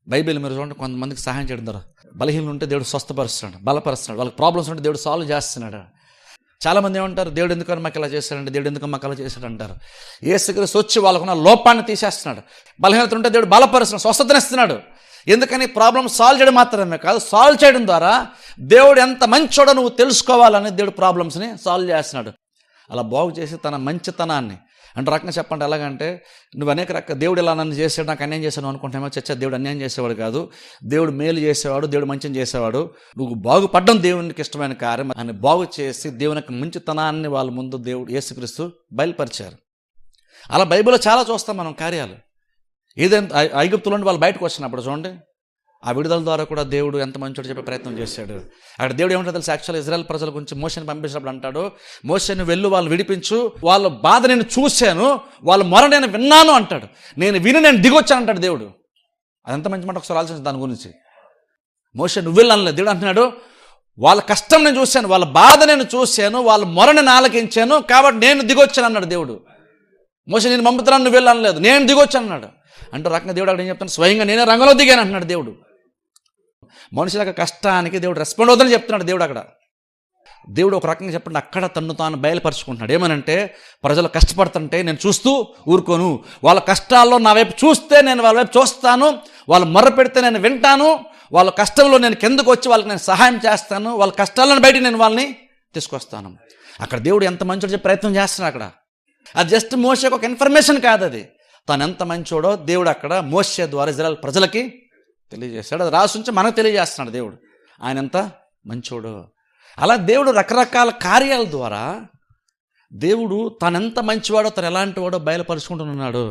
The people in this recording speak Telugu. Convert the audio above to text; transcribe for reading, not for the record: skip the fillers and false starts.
బైబిల్ మీరు చూడండి, కొంతమందికి సహాయం చేయడం ద్వారా బలహీనలు ఉంటే దేవుడు స్వస్థపరుస్తున్నాడు, బలపరుస్తున్నాడు. వాళ్ళకి ప్రాబ్లమ్స్ ఉంటే దేవుడు సాల్వ్ చేస్తున్నాడు. చాలామంది ఏమంటారు, దేవుడు ఎందుకని మాకు ఇలా చేశాడంటే, దేవుడు ఎందుకు మాకు అలా చేశాడు అంటారు. యేసుక్రీస్తు వచ్చి వాళ్ళకున్న లోపాన్ని తీసేస్తున్నాడు. బలహీనత ఉంటే దేవుడు బలపరుస్తున్నాడు, స్వస్థతనిస్తున్నాడు. ఎందుకని ప్రాబ్లమ్ సాల్వ్ చేయడం మాత్రమే కాదు, సాల్వ్ చేయడం ద్వారా దేవుడు ఎంత మంచోడో నువ్వు తెలుసుకోవాలని దేవుడు ప్రాబ్లమ్స్ని సాల్వ్ చేస్తున్నాడు. అలా బాగు చేసి తన మంచితనాన్ని అంటే రకంగా చెప్పండి, ఎలాగంటే నువ్వు అనేక దేవుడు ఇలా నన్ను చేసాడు, నాకు అన్యాయం చేశాను అనుకుంటామో, చచ్చా దేవుడు అన్యాయం చేసేవాడు కాదు, దేవుడు మేలు చేసేవాడు, దేవుడు మంచిని చేసేవాడు. నువ్వు బాగుపడడం దేవునికి ఇష్టమైన కార్యం అని బాగు చేసి దేవుని యొక్క మంచితనాన్ని వాళ్ళ ముందు దేవుడు యేసుక్రీస్తు బయలుపరిచారు. అలా బైబిల్లో చాలా చూస్తాం మనం కార్యాలు. ఏదైనా ఐగుప్తు నుండి వాళ్ళు బయటకు వచ్చినప్పుడు చూడండి, ఆ విడుదల ద్వారా కూడా దేవుడు ఎంత మంచోడు చెప్పే ప్రయత్నం చేశాడు. అక్కడ దేవుడు ఏమంటాడు తెలుసు, యాక్చువల్ ఇజ్రాయెల్ ప్రజల గురించి మోషేని పంపించినప్పుడు అంటాడు, మోషేని వెళ్ళు, వాళ్ళు విడిపించు, వాళ్ళ బాధ నేను చూశాను, వాళ్ళ మొర నేను విన్నాను అంటాడు. నేను విని నేను దిగొచ్చాను అంటాడు దేవుడు. అదంత మంచి మాట, ఒకసారి ఆలోచించి దాని గురించి. మోషే నువ్వు వెళ్ళు అనలేదు, దేవుడు అంటున్నాడు వాళ్ళ కష్టం నేను చూశాను, వాళ్ళ బాధ నేను చూశాను, వాళ్ళ మొర నేను ఆలకించాను, కాబట్టి నేను దిగొచ్చాను అన్నాడు దేవుడు. మోషే నేను పంపుతున్నాను, నువ్వు వెళ్ళు అనలేదు, నేను దిగొచ్చాను అన్నాడు. అంటే రకంగా దేవుడు అక్కడ ఏం చెప్తాను, స్వయంగా నేనే రంగంలో దిగాను అంటున్నాడు దేవుడు. మనుషుల యొక్క కష్టానికి దేవుడు రెస్పాండ్ అవుతుందని చెప్తున్నాడు దేవుడు. అక్కడ దేవుడు ఒక రకంగా చెప్పండి, అక్కడ తన్ను తాను బయలుపరుచుకుంటున్నాడు. ఏమనంటే, ప్రజలు కష్టపడుతుంటే నేను చూస్తూ ఊరుకోను, వాళ్ళ కష్టాల్లో నా వైపు చూస్తే నేను వాళ్ళ వైపు చూస్తాను, వాళ్ళు మొర్ర పెడితే నేను వింటాను, వాళ్ళ కష్టంలో నేను కిందకు వచ్చి వాళ్ళకి నేను సహాయం చేస్తాను, వాళ్ళ కష్టాలను బయటికి నేను వాళ్ళని తీసుకొస్తాను. అక్కడ దేవుడు ఎంత మంచోడు చెప్పే ప్రయత్నం చేస్తున్నాడు. అక్కడ అది జస్ట్ మోషేకి ఒక ఇన్ఫర్మేషన్ కాదు, అది తను ఎంత మంచోడో దేవుడు అక్కడ మోషే ద్వారా ఇజ్రాయెల్ ప్రజలకి తెలియజేశాడు. అది రాసి ఉంచి మనకు తెలియజేస్తున్నాడు దేవుడు ఆయన ఎంత మంచోడు. అలా దేవుడు రకరకాల కార్యాల ద్వారా దేవుడు తనెంత మంచివాడో, తను ఎలాంటి వాడో బయలుపరుచుకుంటున్నాడు.